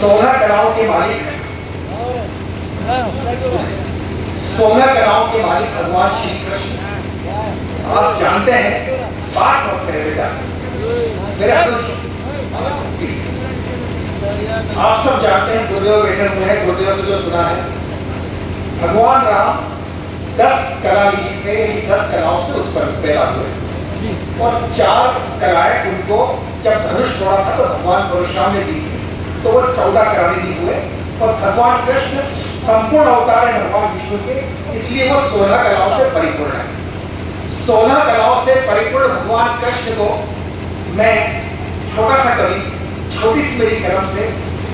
16 कलाओं के मालिक 16 कलाओं के मालिक भगवान श्री कृष्ण। आप जानते हैं, बात मत करें बेटा, मेरे आप सब जानते हैं, गुरुदेव बैठे हुए हैं, गुरुदेव से जो सुना है, भगवान राम 10 कला ली थे, 10 कलाओं से उत्पन्न पैदा हुए और 4 कलाएं उनको जब धनुष तोड़ा था तो भगवान परशुराम ने दी थी, तो वो 14 कलाएं दी हुए और भगवान कृष्ण संपूर्ण अवतार है भगवान विष्णु के, इसलिए वो 16 कलाओं से परिपूर्ण है। 16 कलाओं से परिपूर्ण भगवान कृष्ण को मैं छोटा सा कवि, छोटी सी मेरी कलम से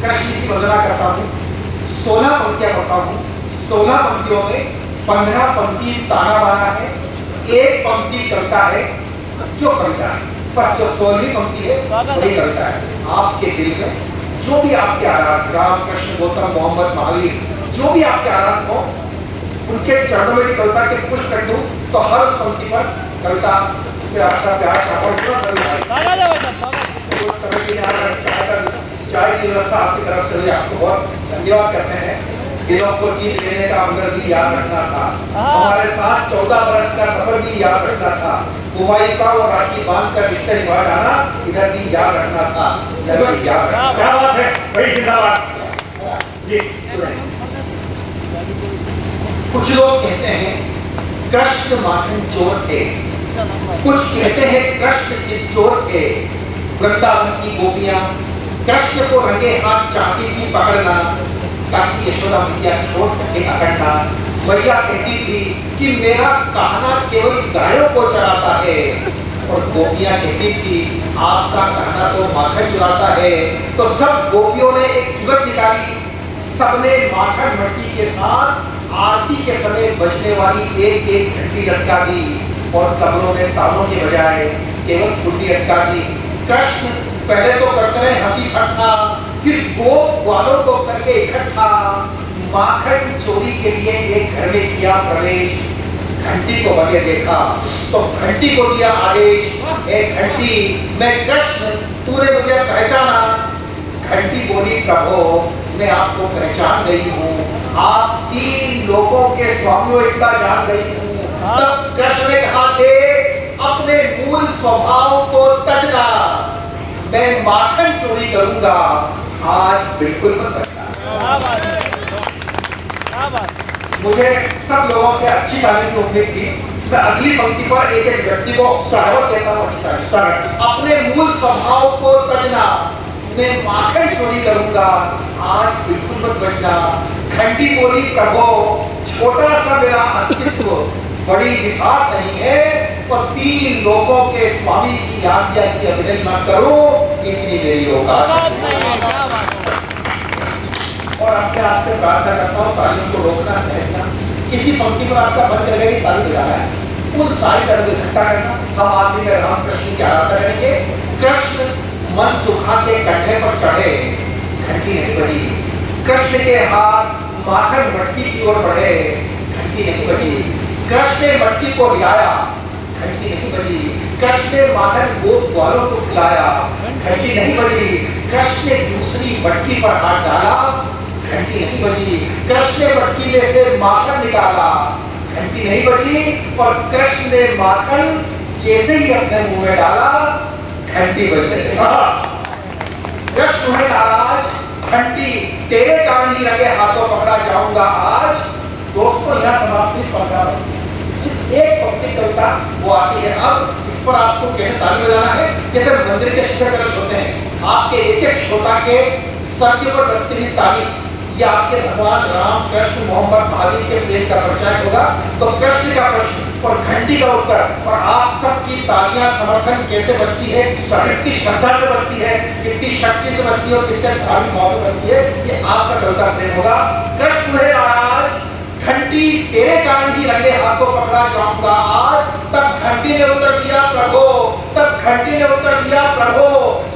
कृष्ण की वंदना करता हूँ। 16 पंक्तियां पढ़ता हूँ। 16 पंक्तियों में 15 पंक्ति ताना बाना है, एक पंक्ति कविता है, जो कविता है, पर जो 16वीं पंक्ति है वही कविता है। आपके दिल में जो भी आपके आराध, राम कृष्ण गौतम मोहम्मद महावीर, जो भी आपके आराध हो, उनके चरणों में कविता के पुष्प रख दूं तो हर उस पंक्ति पर कविता फिर आपका प्यार चाय की व्यवस्था आपकी तरफ से हुई। आपको बहुत धन्यवाद करते हैं। दिलों को जीत लेने का हुनर भी याद रखना था, हमारे साथ 14 वर्ष का सफर भी याद रखना था, कुमाई का वो राखी बांध कर रिश्ते निभा डाला, इधर भी याद रखना था, इधर भी याद रखना। क्या बात है, बड़ी जिंदाबाद जी। सुने, कुछ लोग कहते हैं कृष्ण माखन चोर थे, कुछ कहते हैं कृष्ण चित चोर थे। वृंदावन की गोपियां कृष्ण को रंगे हाथ चाहती थी पकड़ना, ताकि यशोदा मैया छोड़ सके अकड़ना। मैया कहती थी कि मेरा कहना केवल गायों को चढ़ाता है, और गोपियां कहती थी आपका कहना तो माखन चुराता है। तो सब गोपियों ने एक जुगत निकाली, सबने माखन मट्टी के साथ आरती के समय बजने वाली एक एक घंटी लटका दी, और तबलों ने तालों के बजाय केवल कुंडी लटका दी। कृष्ण पहले तो करते रहे हंसी ठट्ठा, फिर गोप वालों को करके इकट्ठा, माखन चोरी के लिए एक घर में किया प्रवेश। घंटी को बजे देखा तो घंटी को दिया आदेश, एक घंटी मैं कृष्ण, तूने मुझे पहचाना। घंटी बोली प्रभो मैं आपको पहचान गई हूँ, आप 3 लोगों के स्वामियों इतना जान गई हूँ। तब कृष्ण ने कहा देख अपने मूल स्वभाव को तजना, मैं माखन चोरी करूंगा, आज बिल्कुल मत करना। मुझे सब लोगों से अच्छी गाने की उम्मीद थी। मैं अगली पंक्ति पर एक एक व्यक्ति को स्वागत देता हूँ। अपने मूल स्वभाव को तजना, मैं माखन चोरी करूंगा, आज बिल्कुल मत बचना। घंटी बोली प्रभो छोटा सा मेरा अस्तित्व बड़ी विशाल नहीं है, और 3 लोगों के स्वामी की आज्ञा की अवहेलना करो, इतनी मेरी औकात है। और अपने आप से प्रार्थना करता हूँ तालियों को रोकना सहना। किसी पंक्ति पर आपका मन करेगा कि ताली बजाना है, उन सारी तरह इकट्ठा करना। हम आखिरी में राम कृष्ण की आराधना करेंगे। कृष्ण मन सुखा के कंधे पर चढ़े, घंटी नहीं बजी। कृष्ण के हाथ माखन मटकी की ओर बढ़े, घंटी नहीं बजी। कृष्ण ने मटकी को हिलाया, घंटी नहीं बजी। कृष्ण ने माखन गोप वालों को खिलाया, घंटी नहीं बजी। कृष्ण ने दूसरी मटकी पर हाथ डाला, घंटी नहीं बजी। कृष्ण ने मटकी में से माखन निकाला, घंटी नहीं बजी। और कृष्ण ने माखन जैसे ही अपने मुंह में डाला, घंटी बज गई। कृष्ण है नाराज, घंटी तेरे कारण ही रंगे हाथों पकड़ा जाऊंगा आज। दोस्तों यह समाप्ति पढ़ा एक पंक्ति कविता वो आती है। अब इस पर आपको कैसे ताली बजाना है, जैसे मंदिर के शिखर कलश होते हैं, आपके एक एक श्रोता के सर के ऊपर बजती हुई ताली, या आपके भगवान राम कृष्ण मोहम्मद महावीर के प्रेम का परिचय होगा। तो कृष्ण का प्रश्न और घंटी का उत्तर, और आप सबकी तालियां समर्थन कैसे बजती है, कितनी श्रद्धा से बजती है, कितनी शक्ति से बजती है, और कितने धार्मिक भाव से बजती है, ये आपका कविता प्रेम होगा। कृष्ण है आज, घंटी तेरे कारण ही रंगे हाथों पकड़ा जाऊंगा आज। तब घंटी ने उत्तर दिया प्रभो, तब घंटी ने उत्तर दिया प्रभो,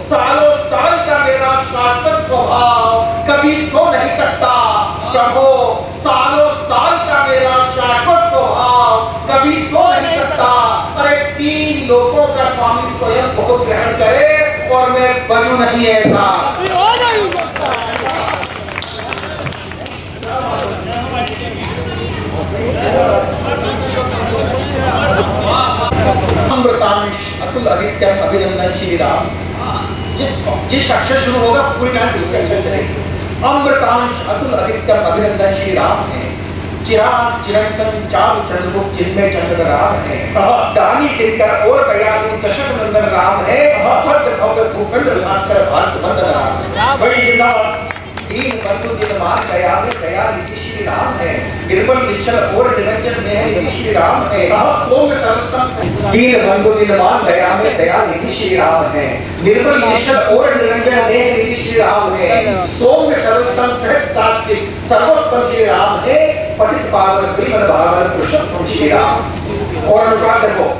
सालों साल का मेरा शाश्वत स्वभाव कभी सो नहीं सकता प्रभो, सालों साल का मेरा शाश्वत स्वभाव कभी सो नहीं सकता। अरे 3 लोगों का स्वामी स्वयं को ग्रहण करे, और मैं बजू नहीं ऐसा। अक्षर शुरू होगा पूरी कहानी दूसरे अक्षर चलेगी। अमृतांश अतुल अधिकतम अभिनंदन श्री राम है, चिराग चिरंतन चारु चंद्रमुख जिनमें चंद्र राम है, दानी दिनकर और दयालु दशरथ नंदन राम है, भद्र भव्य भूपेंद्र भास्कर भारत बंदन राम है। भाई जिंदाबाद। दीन बंधु दिनमान दया में दया निधि श्री राम है, निर्मल निश्चल और निरंजन में निधि श्री राम है, सौम्य सर्वोत्तम। दीन बंधु दिनमान दया में दया निधि श्री राम है, निर्मल निश्चल और निरंजन में निधि श्री राम है, सौम्य सर्वोत्तम सहज सात्विक सर्वोत्तम श्री राम है, पतित पावन प्रियमन भावन पुरुषोत्तम श्री राम। और अनुसार देखो,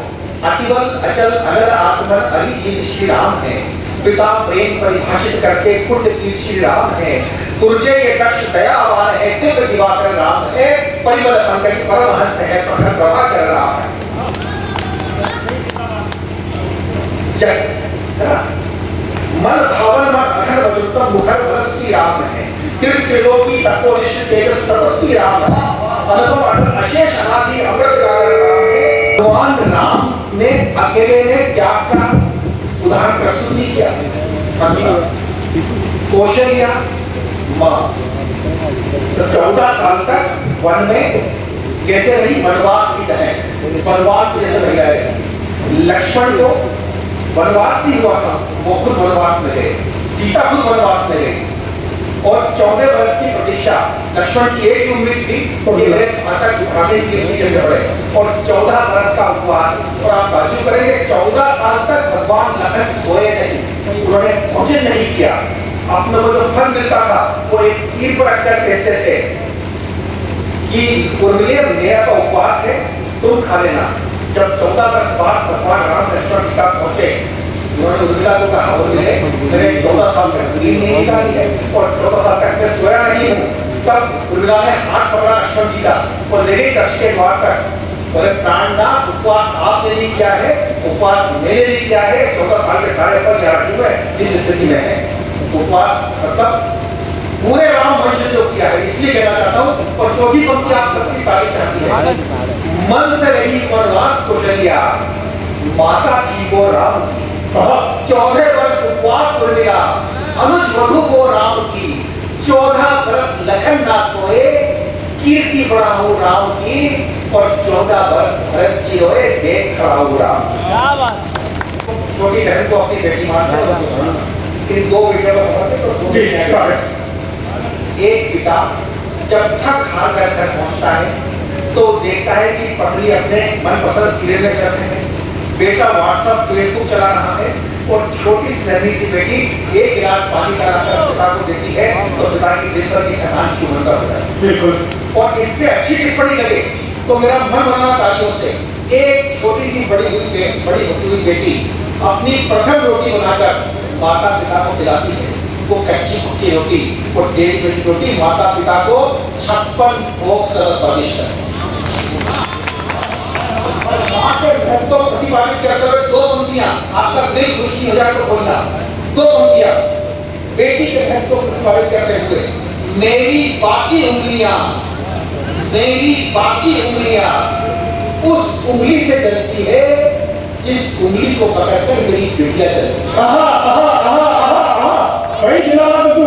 अतिबल अचल अनल आत्मन अभिजीत श्री राम है, पिता प्रेम परिभाषित करके पुण्य तीर्थ श्री राम है, दुर्जय दक्ष दयावान है, दिव्य दिवाकर राम है, परिमल पंकज परमहंस है, प्रखर प्रभाकर राम है। जय मन भावन मन अखंड वजुत्तम मुखर बरस श्री राम है, तीर्थ त्रिलोकी तत्वनिष्ठ तेजस तपस्वी राम है, अनुपम अटल अशेष अनादि अमृत गागर राम है। भगवान राम ने अकेले ने त्याग का उदाहरण प्रस्तुत नहीं किया। कौशल्या मां 14 साल तक वन में कैसे रही, वनवास की तरह, वनवास जैसे रह गए। लक्ष्मण को वनवास नहीं हुआ था, वो खुद वनवास में गए, सीता खुद वनवास में गई, और 14 वर्ष की प्रतीक्षा। लक्ष्मण की एक उम्मीद थी कि मेरे माता की आगे की कैसे बढ़े, और 14 वर्ष का उपवास। और आप ताज्जुब करेंगे 14 साल तक भगवान लखन सोए नहीं, उन्होंने भोजन नहीं किया। अपने को जो फल मिलता था वो एक तीर पर रखकर कहते थे कि उर्मिले मेरा तो उपवास है, तुम खा लेना। जब 14 वर्ष बाद भगवान राम लक्ष्मण सीता पहुंचे, उन्होंने उर्मिला को कहा, उर्मिले मैंने 14 साल तक नींद नहीं निकाली है और 14 साल तक मैं सोया नहीं हूँ। तब उर्मिला ने हाथ पकड़ा लक्ष्मण जी का और ले गई कक्ष के द्वार तक। बोले प्राणनाथ, उपवास आपने नहीं किया है, उपवास मैंने नहीं किया है, 14 साल के सारे फल यहाँ रखे हुए जिस स्थिति में है। उपवास मतलब पूरे राम वंश ने जो किया है, इसलिए कहना चाहता हूँ। और चौथी पंक्ति आप सबकी तारीफ चाहती है, मन से रही वनवास कुशलिया, माता थी वो राम की। 14 वर्ष उपवास कर लिया, अनुज वधु वो राम की, 14 वर्ष लखन ना सोए, कीर्ति बढ़ाऊं राम की, और 14 वर्ष भरत जी रोए, देख खड़ा हूं राम। छोटी बहन को अपनी बेटी मानते हैं, इन 2 बेटियों को समझते तो एक पिता जब थक हार कर घर पहुंचता है तो देखता है कि पत्नी अपने मनपसंद सीरियल में व्यस्त है, बेटा व्हाट्सएप फेसबुक चला रहा है, और छोटी सी सी बेटी एक गिलास पानी का लाकर पिता को देती है, तो पिता की दिल पर की थकान छूमंदा होता है। बिल्कुल। और इससे अच्छी टिप्पणी लगे तो मेरा मन बना तालियों से। एक छोटी सी बड़ी होती हुई बेटी अपनी प्रथम रोटी बनाकर माता पिता को खिलाती है, वो कच्ची पक्की रोटी और 1.5 मिनट रोटी माता पिता को 56 भोग स्वादिष्ट है। मां के मुख को प्रतिपादित करते हुए 2 पंक्तियां, आपका दिल खुशी हो जाए तो बोलना। 2 पंक्तियां बेटी के मुख को प्रतिपादित करते हुए, मेरी बाकी उंगलियां उस उंगली से चलती है जिस उंगली को पकड़कर मेरी बेटियां चलती है। भाई जिंदाबाद तू,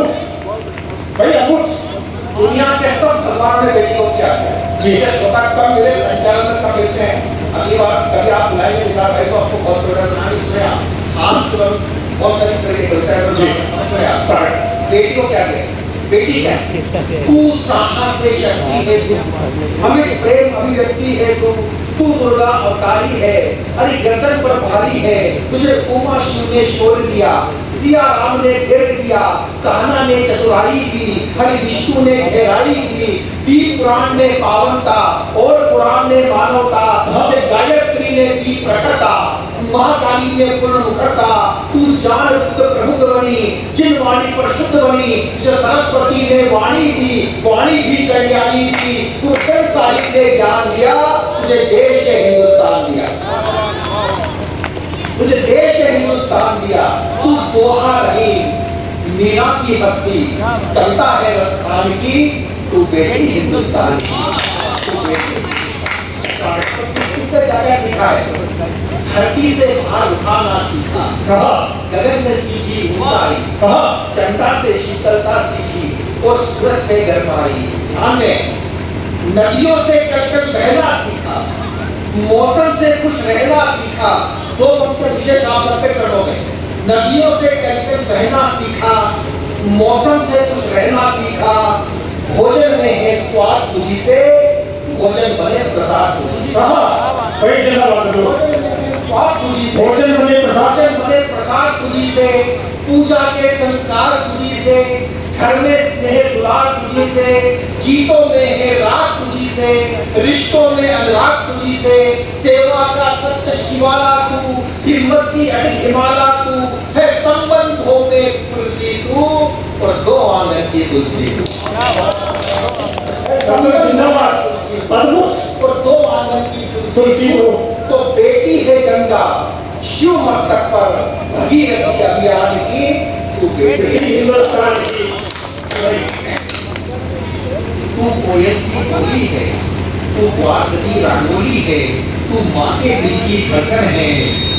भाई अद्भुत। दुनिया के सब भगवान ने बेटी को क्या किया जी, श्रोता कम मिले, संचालन में कम मिलते हैं। अगली बार कभी आप बुलाएंगे विशाल भाई को, आपको बहुत बड़ा सुनानी सुने आप बहुत सारी तरह के कविता है। बेटी को क्या किया, बेटी क्या तू साहस से शक्ति है, तू अमित प्रेम अभिव्यक्ति है, तू दुर्गा अवतारी है, अरे गर्दन पर भारी है, तुझे उमा शिव ने छोड़ दिया, सिया राम ने घेर दिया, कान्हा ने चतुराई दी, हरि विष्णु ने गहराई दी, दीप पुराण ने पावनता और पुराण ने मानवता, तुझे गायत्री ने दी प्रखरता, महाकाली ने पूर्ण मुखरता, तू जान प्रमुख बनी, जिन वाणी पर शुद्ध बनी, जो सरस्वती ने वाणी दी, वाणी भी कल्याणी दी, तू साहित्य ने ज्ञान दिया, तुझे देश हिंदुस्तान दिया, तुझे देश हिंदुस्तान दिया, तू दोहा रही मीरा की भक्ति, कविता है रसखान की, तू बेटी हिंदुस्तान की, तू बेटी उससे क्या क्या सीखा है? धरती से भार उठाना सीखा, कहा गगन से सीखी ऊंचाई, कहा चंदा से शीतलता सीखी और सूरज से गर्माई। हमने नदियों से कलकल बहना सीखा, मौसम से खुश रहना सीखा। दो पंक्ति विशेष आप सबके चरणों में। नदियों से कलकल बहना सीखा, मौसम से खुश रहना सीखा। भोजन में है स्वाद तुझी से, भोजन बने प्रसाद तुझी से। कहा भाई जरा बात करो। स्वाद तुझी से, भोजन बने प्रसाद, भोजन बने प्रसाद तुझी से। पूजा के संस्कार तुझी से, घर में स्नेह दुलार तुझी से। गीतों में है राग तुझी से, रिश्तों में अनुराग तुझी से। सेवा का सत्य शिवाला तू, हिम्मत की अड़िग हिमाला तू है। संबंधों में तुलसी तू और दो आंगन की तुलसी तू। जिंदाबाद, अद्भुत। और दो आंगन की तुलसी हो तो बेटी है गंगा शिव मस्तक पर, भगीरथी अभियान की तू बेटी। हिंदुस्तान की तू कोयल सी बोली है, तू वासती रंगोली है। तू माँ के दिल की धड़कन है,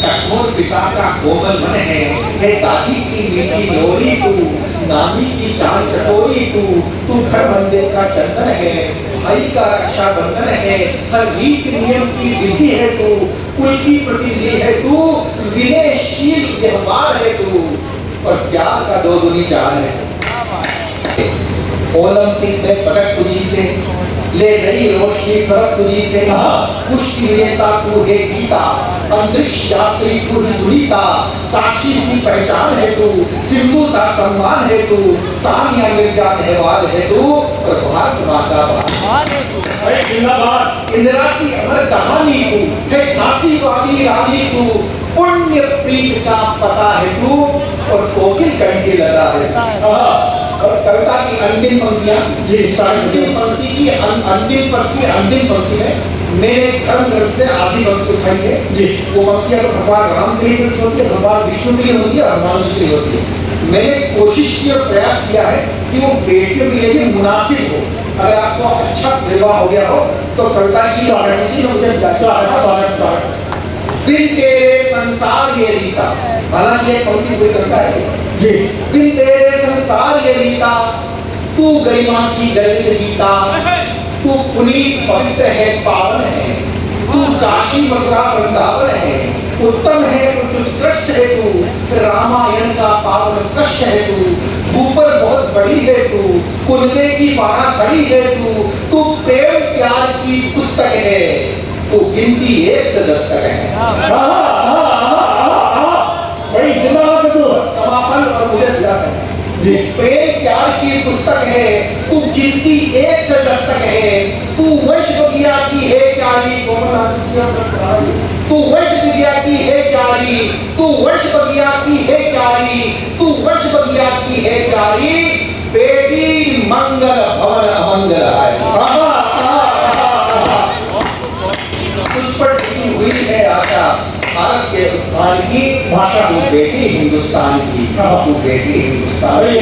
कठोर पिता का कोमल मन है। दादी की मीठी लोरी तू, नानी की चाल चकोरी तू। तू घर मंदिर का चंदन है, भाई का रक्षा बंधन है। हर रीति नियम की विधि है तू, कुल की प्रतिनिधि है तू। विनयशील व्यवहार है तू और प्यार का दो दुनी चार है। ओलंपिक में पदक तुझी से, ले रही रोशनी सड़क तुझी से। पुष्टि विजेता तू है गीता, अंतरिक्ष यात्री तू ही सुनीता। साक्षी सी पहचान है तू, सिंधु सा सम्मान है तू। सानिया मिर्जा नेहवाल है तू और भारत माता भाई जिंदाबाद। इंदिरा सी अमर कहानी तू है, झांसी वाली रानी तू। पुण्य प्रीत का पता है तू और कोकिल कंठी लगा है। और कविता की अंतिम पंक्तियां जी अंतिम पंक्ति की अंतिम पंक्ति में मेरे धर्म ग्रंथ से आधी पंक्ति उठाई है जी। वो पंक्तियां तो भगवान राम के लिए होती है, भगवान विष्णु के लिए होती है, हनुमान जी के लिए होती है। मैंने कोशिश की और प्रयास किया है कि वो बेटियों के लिए भी मुनासिब हो। अगर आपको अच्छा विवाह हो गया हो तो कविता की बिन तेरे संसार ये रीता, हालांकि ये पंक्ति कोई करता है जी। बिन तेरे संसार ये रीता, तू गरिमा की गरित गीता। तू पुनीत पवित्र है पावन है, तू काशी मथुरा वृंदावन है। उत्तम है कुछ उत्कृष्ट है तू, रामायण का पावन कृष्ण है तू। ऊपर बहुत बड़ी है तू, कुलबे की बारह खड़ी है तू। तू प्रेम प्यार की पुस्तक है, तू गिनती 1 से 10 तक है। भाई जिंदाबाद तू। समापन और मुझे दिया है जी। प्रेम प्यार की पुस्तक है, तू गिनती 1 से 10 तक है। तू वंश बगिया की है प्यारी, तू वंश बगिया की है प्यारी। तू वंश बगिया की है प्यारी, तू वंश बगिया की है प्यारी। बेटी मंगल भवन अमंगल आए। तुझ पर टिकी हुई है आशा भारत के उत्थान की। भाषा तू बेटी हिंदुस्तान की, तू बेटी हिंदुस्तान की।